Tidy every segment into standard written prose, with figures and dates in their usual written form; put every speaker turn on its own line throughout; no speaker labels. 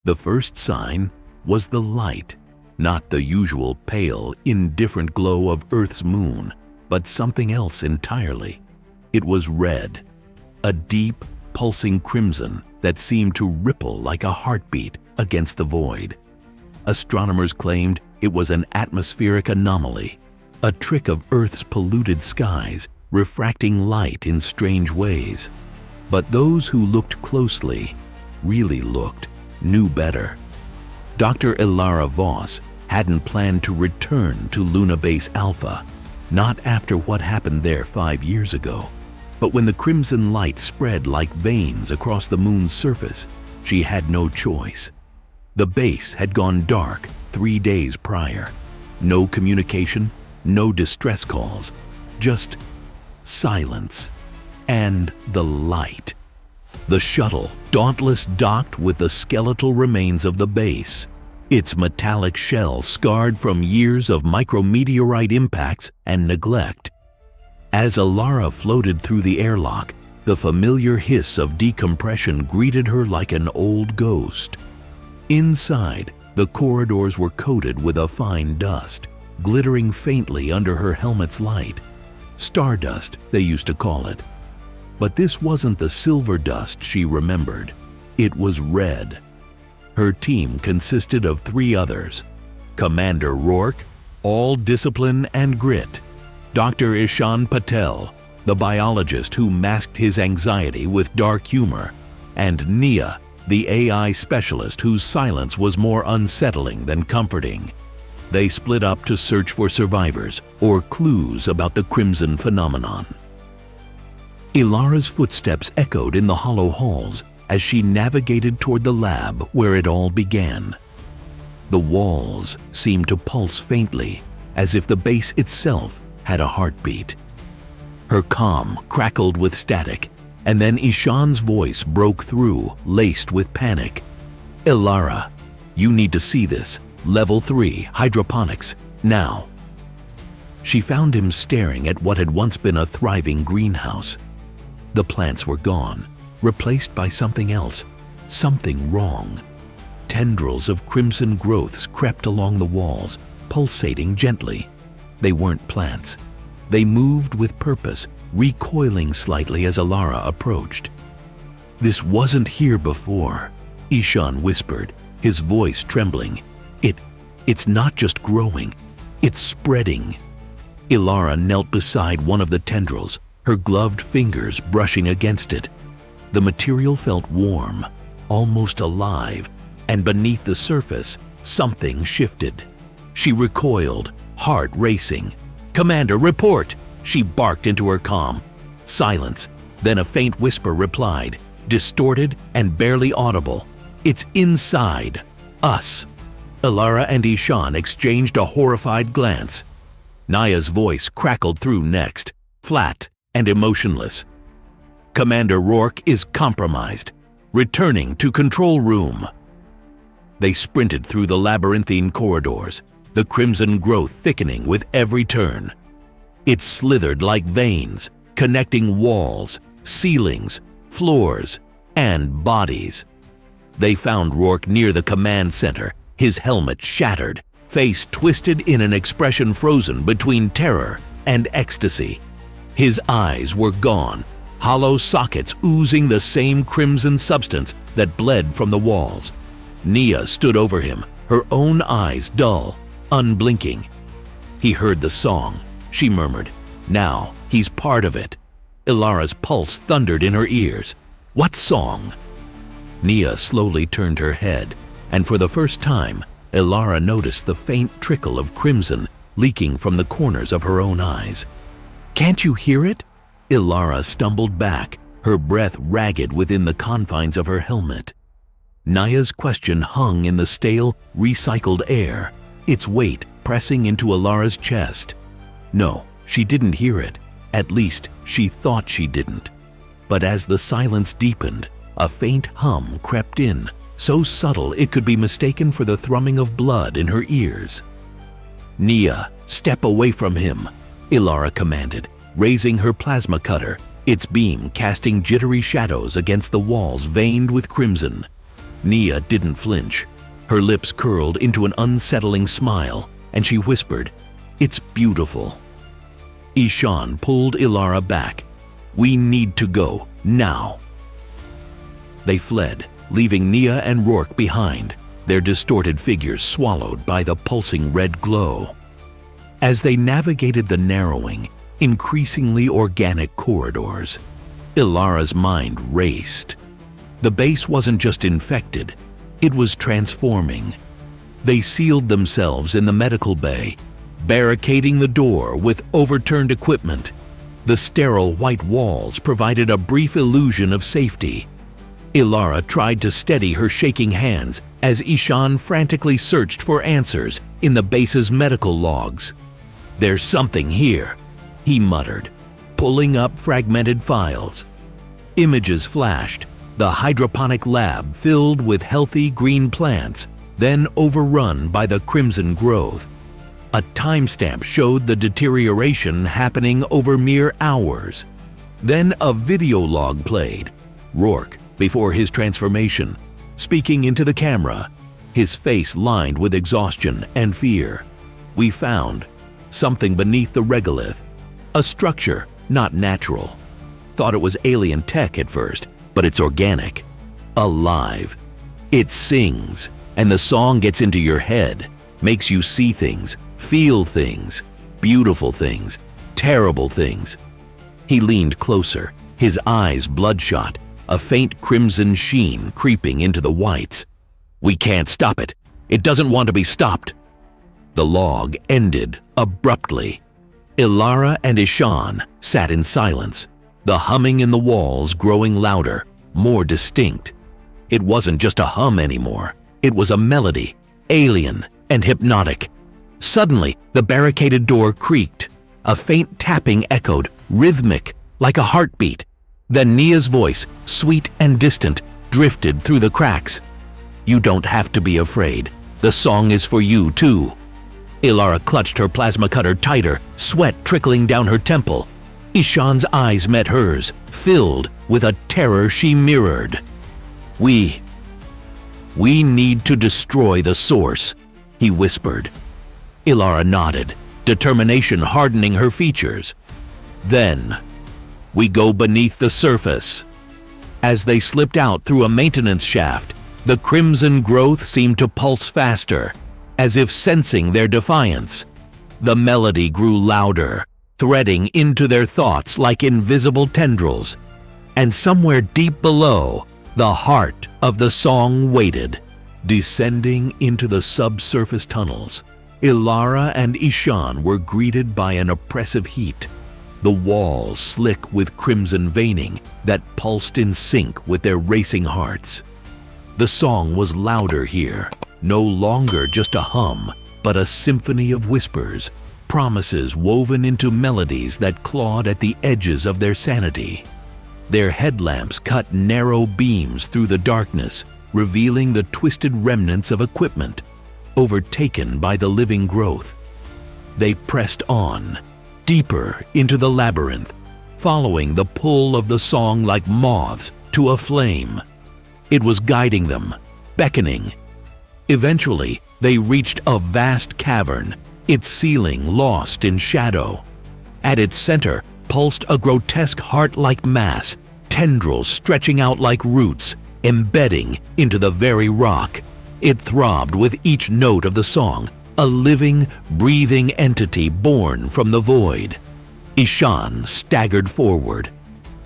The first sign was the light, not the usual pale, indifferent glow of Earth's moon, but something else entirely. It was red, a deep, pulsing crimson that seemed to ripple like a heartbeat against the void. Astronomers claimed it was an atmospheric anomaly, a trick of Earth's polluted skies, refracting light in strange ways. But those who looked closely, really looked, knew better. Dr. Elara Voss hadn't planned to return to Luna Base Alpha, not after what happened there 5 years ago. But when the crimson light spread like veins across the moon's surface, she had no choice. The base had gone dark 3 days prior. No communication, no distress calls, just silence and the light. The shuttle, Dauntless, docked with the skeletal remains of the base, its metallic shell scarred from years of micrometeorite impacts and neglect. As Elara floated through the airlock, the familiar hiss of decompression greeted her like an old ghost. Inside, the corridors were coated with a fine dust, glittering faintly under her helmet's light. Stardust, they used to call it. But this wasn't the silver dust she remembered. It was red. Her team consisted of 3 others: Commander Rourke, all discipline and grit; Dr. Ishan Patel, the biologist who masked his anxiety with dark humor; and Nia, the AI specialist whose silence was more unsettling than comforting. They split up to search for survivors or clues about the Crimson phenomenon. Elara's footsteps echoed in the hollow halls as she navigated toward the lab where it all began. The walls seemed to pulse faintly, as if the base itself had a heartbeat. Her comm crackled with static, and then Ishan's voice broke through, laced with panic. "Elara, you need to see this. Level 3, hydroponics, now." She found him staring at what had once been a thriving greenhouse. The plants were gone, replaced by something else, something wrong. Tendrils of crimson growths crept along the walls, pulsating gently. They weren't plants. They moved with purpose, recoiling slightly as Elara approached. "This wasn't here before," Ishan whispered, his voice trembling. It's not just growing, it's spreading." Elara knelt beside one of the tendrils, her gloved fingers brushing against it. The material felt warm, almost alive, and beneath the surface, something shifted. She recoiled, heart racing. "Commander, report!" she barked into her comm. Silence, then a faint whisper replied, distorted and barely audible. "It's inside us." Elara and Ishan exchanged a horrified glance. Naya's voice crackled through next, flat and emotionless. "Commander Rourke is compromised. Returning to control room." They sprinted through the labyrinthine corridors, the crimson growth thickening with every turn. It slithered like veins, connecting walls, ceilings, floors, and bodies. They found Rourke near the command center, his helmet shattered, face twisted in an expression frozen between terror and ecstasy. His eyes were gone, hollow sockets oozing the same crimson substance that bled from the walls. Nia stood over him, her own eyes dull, unblinking. "He heard the song," she murmured. "Now he's part of it." Elara's pulse thundered in her ears. "What song?" Nia slowly turned her head, and for the first time, Elara noticed the faint trickle of crimson leaking from the corners of her own eyes. "Can't you hear it?" Elara stumbled back, her breath ragged within the confines of her helmet. Naya's question hung in the stale, recycled air, its weight pressing into Elara's chest. No, she didn't hear it. At least, she thought she didn't. But as the silence deepened, a faint hum crept in, so subtle it could be mistaken for the thrumming of blood in her ears. "Nia, step away from him," Elara commanded, raising her plasma cutter, its beam casting jittery shadows against the walls veined with crimson. Nia didn't flinch. Her lips curled into an unsettling smile, and she whispered, "It's beautiful." Ishan pulled Elara back. "We need to go, now." They fled, leaving Nia and Rourke behind, their distorted figures swallowed by the pulsing red glow. As they navigated the narrowing, increasingly organic corridors, Elara's mind raced. The base wasn't just infected, it was transforming. They sealed themselves in the medical bay, barricading the door with overturned equipment. The sterile white walls provided a brief illusion of safety. Elara tried to steady her shaking hands as Ishan frantically searched for answers in the base's medical logs. "There's something here," he muttered, pulling up fragmented files. Images flashed, the hydroponic lab filled with healthy green plants, then overrun by the crimson growth. A timestamp showed the deterioration happening over mere hours. Then a video log played. Rourke, before his transformation, speaking into the camera, his face lined with exhaustion and fear. "We found something beneath the regolith, a structure not natural. Thought it was alien tech at first, but it's organic, alive. It sings, and the song gets into your head, makes you see things, feel things, beautiful things, terrible things." He leaned closer, his eyes bloodshot, a faint crimson sheen creeping into the whites. "We can't stop it. It doesn't want to be stopped." The log ended abruptly. Elara and Ishan sat in silence, the humming in the walls growing louder, more distinct. It wasn't just a hum anymore. It was a melody, alien and hypnotic. Suddenly, the barricaded door creaked. A faint tapping echoed, rhythmic, like a heartbeat. Then Nia's voice, sweet and distant, drifted through the cracks. "You don't have to be afraid. The song is for you, too." Elara clutched her plasma cutter tighter, sweat trickling down her temple. Ishan's eyes met hers, filled with a terror she mirrored. We need to destroy the source," he whispered. Elara nodded, determination hardening her features. "Then, we go beneath the surface." As they slipped out through a maintenance shaft, the crimson growth seemed to pulse faster, as if sensing their defiance. The melody grew louder, threading into their thoughts like invisible tendrils. And somewhere deep below, the heart of the song waited. Descending into the subsurface tunnels, Elara and Ishan were greeted by an oppressive heat, the walls slick with crimson veining that pulsed in sync with their racing hearts. The song was louder here, no longer just a hum, but a symphony of whispers, promises woven into melodies that clawed at the edges of their sanity. Their headlamps cut narrow beams through the darkness, revealing the twisted remnants of equipment, overtaken by the living growth. They pressed on, deeper into the labyrinth, following the pull of the song like moths to a flame. It was guiding them, beckoning. Eventually, they reached a vast cavern, its ceiling lost in shadow. At its center pulsed a grotesque heart-like mass, tendrils stretching out like roots, embedding into the very rock. It throbbed with each note of the song, a living, breathing entity born from the void. Ishan staggered forward,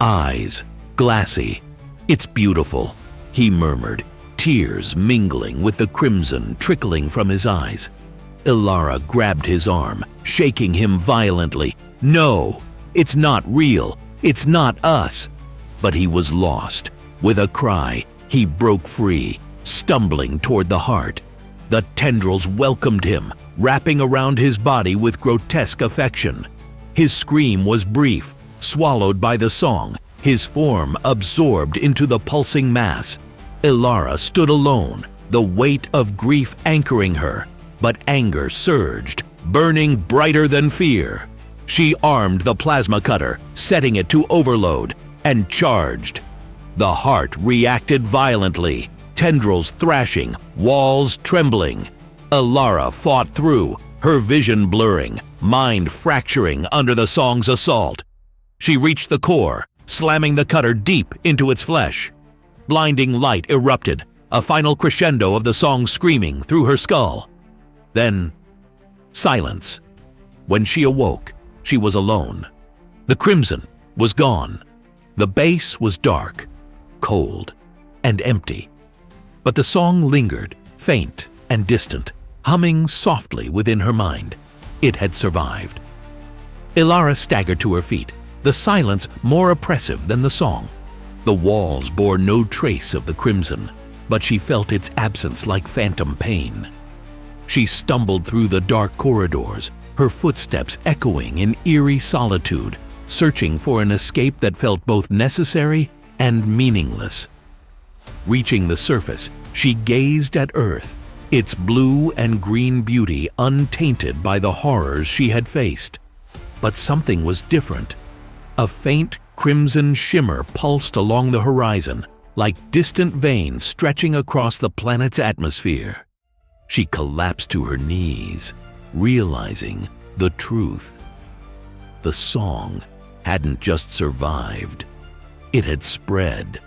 eyes glassy. "It's beautiful," he murmured, tears mingling with the crimson trickling from his eyes. Elara grabbed his arm, shaking him violently. "No, it's not real. It's not us." But he was lost. With a cry, he broke free, stumbling toward the heart. The tendrils welcomed him, wrapping around his body with grotesque affection. His scream was brief, swallowed by the song, his form absorbed into the pulsing mass. Elara stood alone, the weight of grief anchoring her, but anger surged, burning brighter than fear. She armed the plasma cutter, setting it to overload, and charged. The heart reacted violently, tendrils thrashing, walls trembling. Elara fought through, her vision blurring, mind fracturing under the song's assault. She reached the core, slamming the cutter deep into its flesh. Blinding light erupted, a final crescendo of the song screaming through her skull. Then, silence. When she awoke, she was alone. The crimson was gone. The base was dark, cold, and empty. But the song lingered, faint and distant, humming softly within her mind. It had survived. Elara staggered to her feet, the silence more oppressive than the song. The walls bore no trace of the crimson, but she felt its absence like phantom pain. She stumbled through the dark corridors, her footsteps echoing in eerie solitude, searching for an escape that felt both necessary and meaningless. Reaching the surface, she gazed at Earth, its blue and green beauty untainted by the horrors she had faced. But something was different. A faint crimson shimmer pulsed along the horizon, like distant veins stretching across the planet's atmosphere. She collapsed to her knees, realizing the truth. The song hadn't just survived, it had spread.